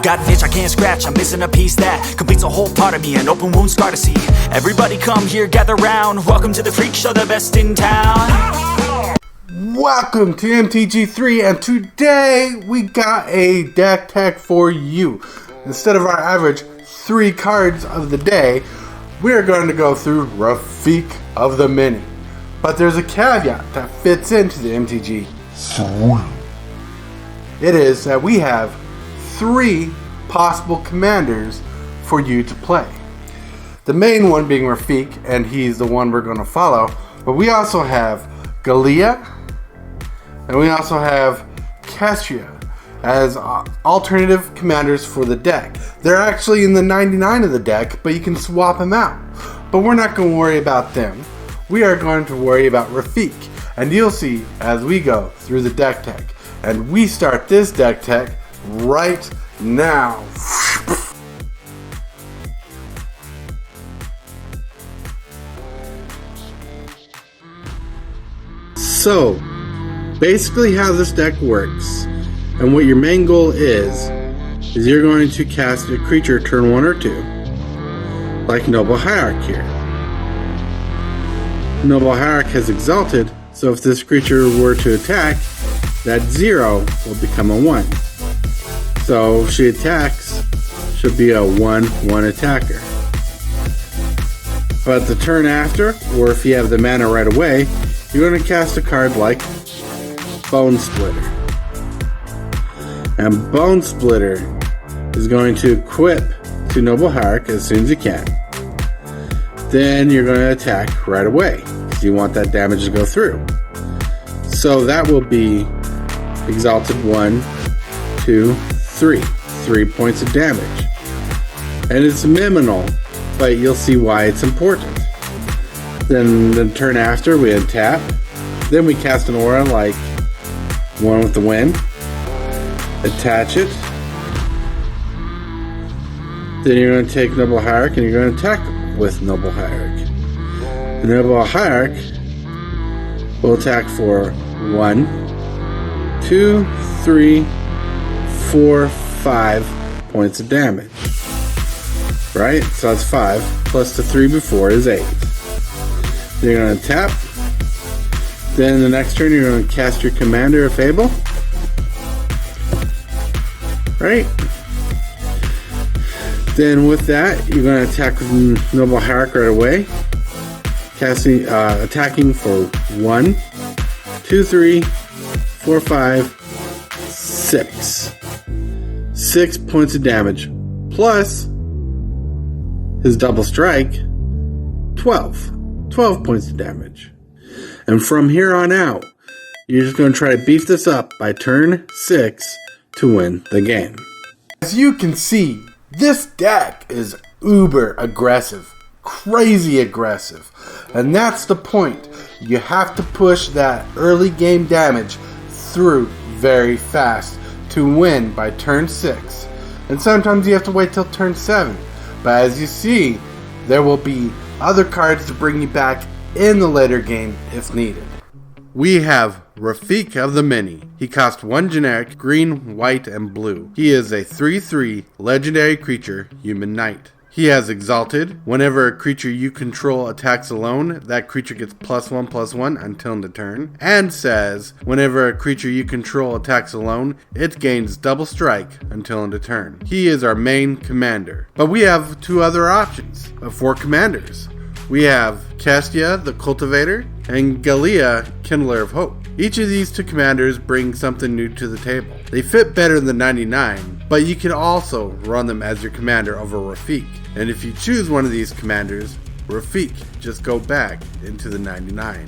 got an itch I can't scratch, I'm missing a piece that completes a whole part of me, an open wound scar to see. Everybody come here, gather round, welcome to the Freak Show, the best in town. Welcome to MTG3, and today we got a deck tech for you. Instead of our average 3 cards of the day, we're going to go through Rafiq of the Mini. But there's a caveat that fits into the MTG. It is that we have 3 possible commanders for you to play. The main one being Rafiq, and he's the one we're going to follow. But we also have Galia, and we also have Kestia as alternative commanders for the deck. They're actually in the 99 of the deck, but you can swap them out. But we're not going to worry about them. We are going to worry about Rafiq, and you'll see as we go through the deck tech. And we start this deck tech right now. So, basically how this deck works, and what your main goal is you're going to cast a creature turn 1 or 2, like Noble Hierarch here. Noble Hierarch has Exalted, so if this creature were to attack, that 0 will become a 1. So if she attacks, she'll be a 1/1 attacker. But the turn after, or if you have the mana right away, you're going to cast a card like Bone Splitter. And Bone Splitter is going to equip to Noble Hierarch as soon as you can. Then you're going to attack right away, because you want that damage to go through. So that will be Exalted 1, 2, 3. 3 points of damage. And it's minimal, but you'll see why it's important. Then the turn after, we untap. Then we cast an aura like One with the Wind. Attach it. Then you're going to take Noble Hierarch and you're going to attack with Noble Hierarch. The Noble Hierarch will attack for 1, 2, 3, 4, 5 points of damage. Right? So that's 5. Plus the 3 before is 8. Then you're going to tap. Then the next turn you're going to cast your Commander of Fable. Right? Then with that, you're going to attack with Noble Hierarch right away. Attacking for 1, 2, 3, 4, 5, 6. 6 points of damage. Plus his double strike, 12. 12 points of damage. And from here on out, you're just going to try to beef this up by turn 6 to win the game. As you can see, this deck is uber aggressive. Crazy aggressive. And that's the point. You have to push that early game damage through very fast to win by turn 6. And sometimes you have to wait till turn 7. But as you see, there will be other cards to bring you back in the later game if needed. We have Rafiq of the Mini. He costs 1 generic, green, white, and blue. He is a 3/3 legendary creature, human knight. He has Exalted. Whenever a creature you control attacks alone, that creature gets +1/+1 until end of turn. And says, whenever a creature you control attacks alone, it gains double strike until end of turn. He is our main commander. But we have 2 other options of 4 commanders. We have Kestia, the Cultivator, and Galia, Kindler of Hope. Each of these 2 commanders bring something new to the table. They fit better than 99, but you can also run them as your commander over Rafiq. And if you choose one of these commanders, Rafiq, just go back into the 99.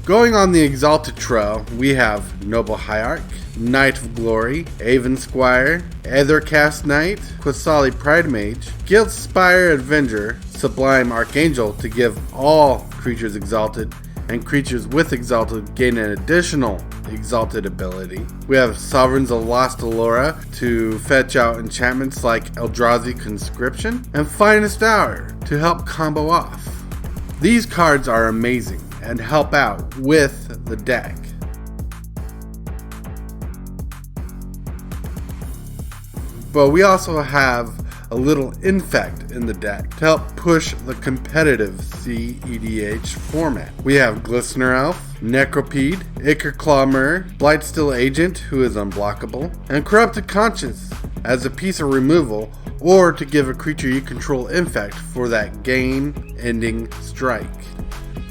Going on the Exalted trail, we have Noble Hierarch, Knight of Glory, Aven Squire, Aethercast Knight, Quasali Pride Mage, Guild Spire Avenger, Sublime Archangel to give all creatures Exalted, and creatures with Exalted gain an additional Exalted ability. We have Sovereigns of Lost Allura to fetch out enchantments like Eldrazi Conscription, and Finest Hour to help combo off. These cards are amazing and help out with the deck. But we also have a little infect in the deck to help push the competitive CEDH format. We have Glistener Elf, Necropede, Ichor Clawmer, Blightsteel Agent, who is unblockable, and Corrupted Conscience as a piece of removal, or to give a creature you control infect for that game-ending strike.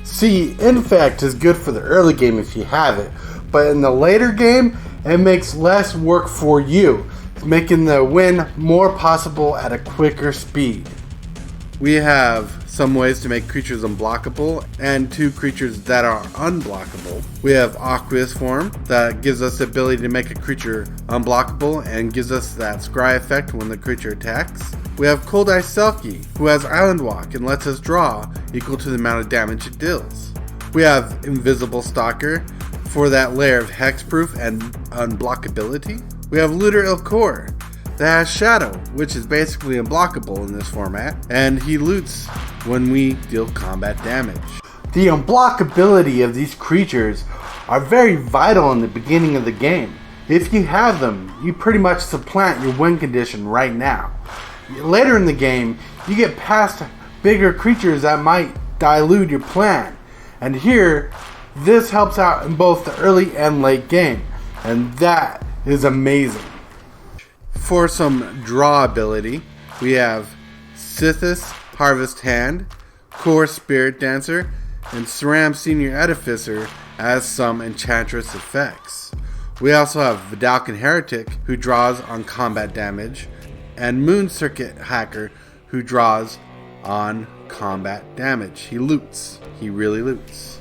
See, infect is good for the early game if you have it, but in the later game, it makes less work for you, making the win more possible at a quicker speed. We have some ways to make creatures unblockable and 2 creatures that are unblockable. We have Aqueous Form that gives us the ability to make a creature unblockable and gives us that scry effect when the creature attacks. We have Cold Ice Selkie, who has Island Walk and lets us draw equal to the amount of damage it deals. We have Invisible Stalker for that layer of hexproof and unblockability. We have Looter Ilkor that has Shadow, which is basically unblockable in this format, and he loots when we deal combat damage. The unblockability of these creatures are very vital in the beginning of the game. If you have them, you pretty much supplant your win condition right now. Later in the game, you get past bigger creatures that might dilute your plan, and here, this helps out in both the early and late game, and that is amazing. For some draw ability, we have Sithis Harvest Hand, Core Spirit Dancer, and Saram Senior Edificer as some Enchantress effects. We also have Vidalcan Heretic, who draws on combat damage, and Moon Circuit Hacker, who draws on combat damage. He loots. He really loots.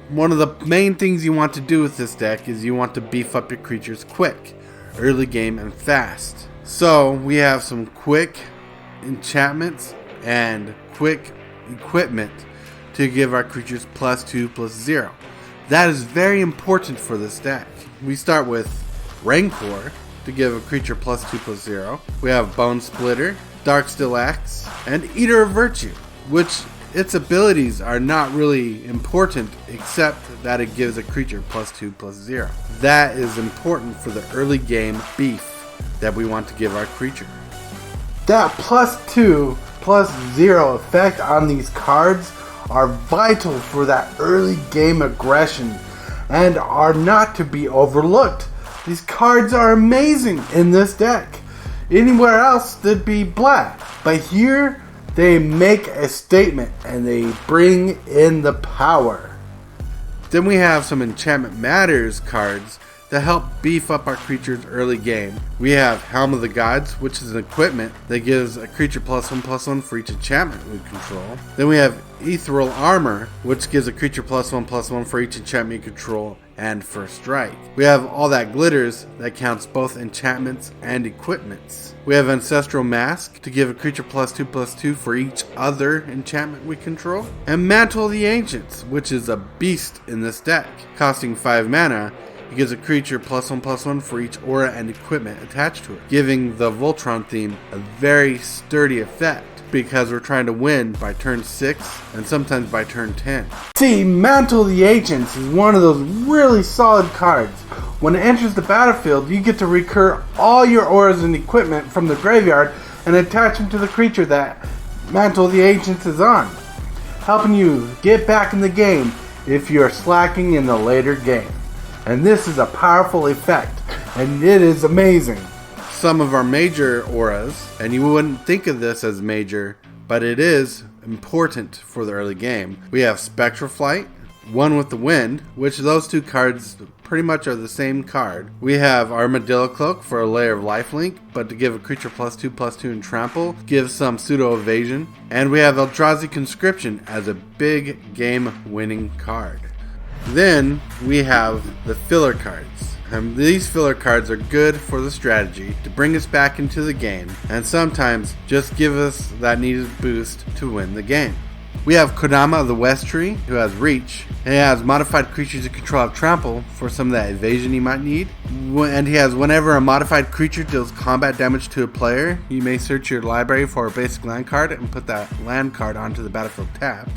One of the main things you want to do with this deck is you want to beef up your creatures quick, early game, and fast. So we have some quick enchantments and quick equipment to give our creatures +2/+0. That is very important for this deck. We start with Rancor to give a creature +2/+0. We have Bone Splitter, Darksteel Axe, and Eater of Virtue, which its abilities are not really important except that it gives a creature +2/+0. That is important for the early game beef that we want to give our creature. That +2/+0 effect on these cards are vital for that early game aggression and are not to be overlooked. These cards are amazing in this deck. Anywhere else they'd be black, but here they make a statement and they bring in the power. Then we have some Enchantment Matters cards that help beef up our creatures early game. We have Helm of the Gods, which is an equipment that gives a creature +1/+1 for each enchantment we control. Then we have Ethereal Armor, which gives a creature +1/+1 for each enchantment you control and first strike. We have All That Glitters that counts both enchantments and equipments. We have Ancestral Mask to give a creature +2/+2 for each other enchantment we control. And Mantle of the Ancients, which is a beast in this deck. Costing 5 mana, it gives a creature +1/+1 for each aura and equipment attached to it, giving the Voltron theme a very sturdy effect, because we're trying to win by turn 6 and sometimes by turn 10. See, Mantle of the Ancients is one of those really solid cards. When it enters the battlefield, you get to recur all your auras and equipment from the graveyard and attach them to the creature that Mantle of the Ancients is on, helping you get back in the game if you're slacking in the later game. And this is a powerful effect, and it is amazing. Some of our major auras, and you wouldn't think of this as major, but it is important for the early game. We have Spectral Flight, One with the Wind, which those two cards pretty much are the same card. We have Armadillo Cloak for a layer of lifelink, but to give a creature +2/+2 and trample, gives some pseudo evasion. And we have Eldrazi Conscription as a big game winning card. Then we have the filler cards. And these filler cards are good for the strategy to bring us back into the game and sometimes just give us that needed boost to win the game. We have Kodama of the West Tree, who has Reach, and he has modified creatures you control have Trample for some of that evasion you might need. And he has whenever a modified creature deals combat damage to a player, you may search your library for a basic land card and put that land card onto the battlefield tapped.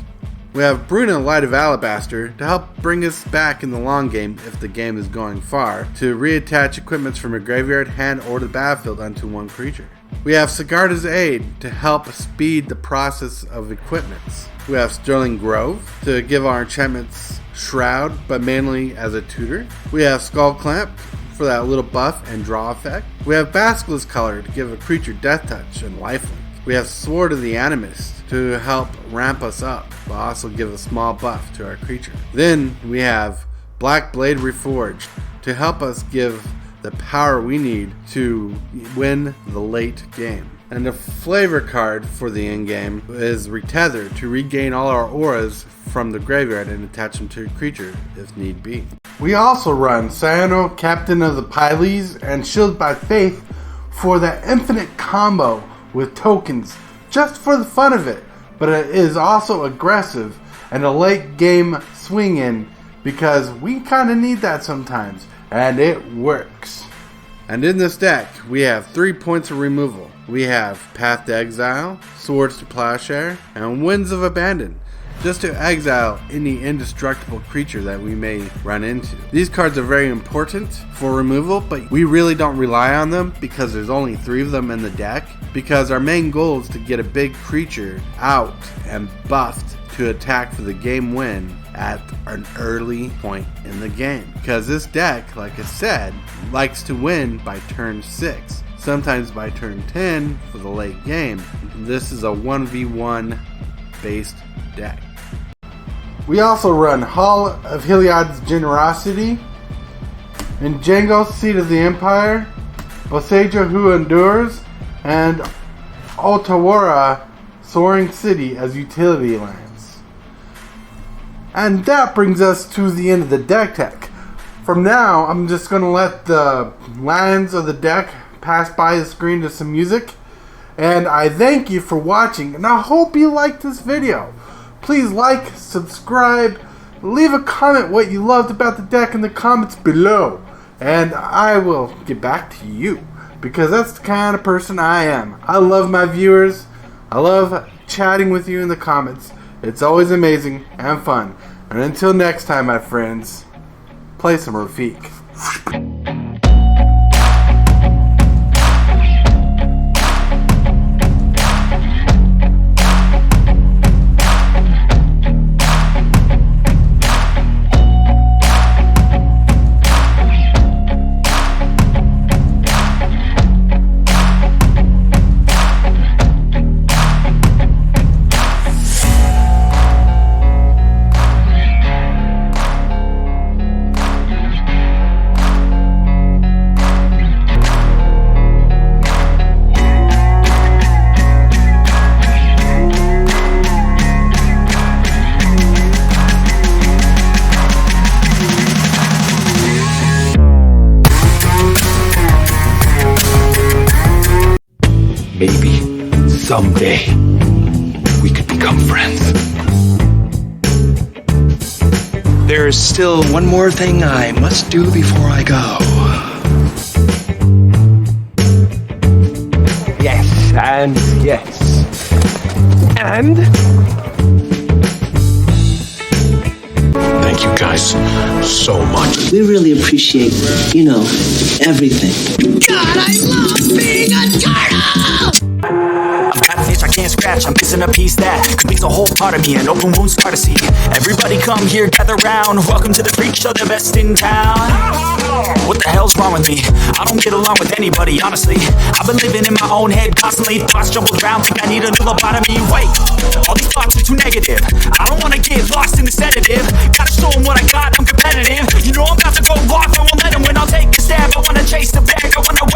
We have Bruna, Light of Alabaster, to help bring us back in the long game if the game is going far, to reattach equipments from a graveyard, hand, or the battlefield onto one creature. We have Sigarda's Aid to help speed the process of equipments. We have Sterling Grove to give our enchantments Shroud, but mainly as a tutor. We have Skull Clamp for that little buff and draw effect. We have Basilisk Color to give a creature Death Touch and lifelink. We have Sword of the Animist to help ramp us up, but also give a small buff to our creature. Then we have Black Blade Reforged to help us give the power we need to win the late game. And the flavor card for the end game is Retether to regain all our auras from the graveyard and attach them to a creature if need be. We also run Cyano, Captain of the Pyles, and Shield by Faith for that infinite combo with tokens just for the fun of it, but it is also aggressive and a late game swing in because we kind of need that sometimes, and it works. And in this deck, we have 3 points of removal. We have Path to Exile, Swords to Plowshare, and Winds of Abandon, just to exile any indestructible creature that we may run into. These cards are very important for removal, but we really don't rely on them because there's only 3 of them in the deck, because our main goal is to get a big creature out and buffed to attack for the game win at an early point in the game. Because this deck, like I said, likes to win by turn 6, sometimes by turn 10 for the late game. This is a 1v1 based deck. We also run Hall of Heliod's Generosity, and Django, Seat of the Empire, Boseja Who Endures, and Otawara, Soaring City as utility lands. And that brings us to the end of the deck tech. From now, I'm just going to let the lands of the deck pass by the screen to some music. And I thank you for watching, and I hope you liked this video. Please like, subscribe, leave a comment what you loved about the deck in the comments below. And I will get back to you, because that's the kind of person I am. I love my viewers. I love chatting with you in the comments. It's always amazing and fun. And until next time, my friends, play some Rafiq. Maybe someday we could become friends. There's still one more thing I must do before I go. Yes, and yes. And thank you guys so much. We really appreciate, everything. God, I love being a turtle! I've got an itch I can't scratch, I'm missing a piece that completes a whole part of me, an open wound scar to see. Everybody come here, gather round, welcome to the freak show, the best in town. What the hell's wrong with me? I don't get along with anybody, honestly. I've been living in my own head constantly, thoughts jumbled around, think I need a new lobotomy. Wait, all these thoughts are too negative, I don't wanna get lost in the sedative. Gotta show them what I got, I'm competitive. You know I'm about to go off, I won't let them win, I'll take a stab. I wanna chase the bag, I wanna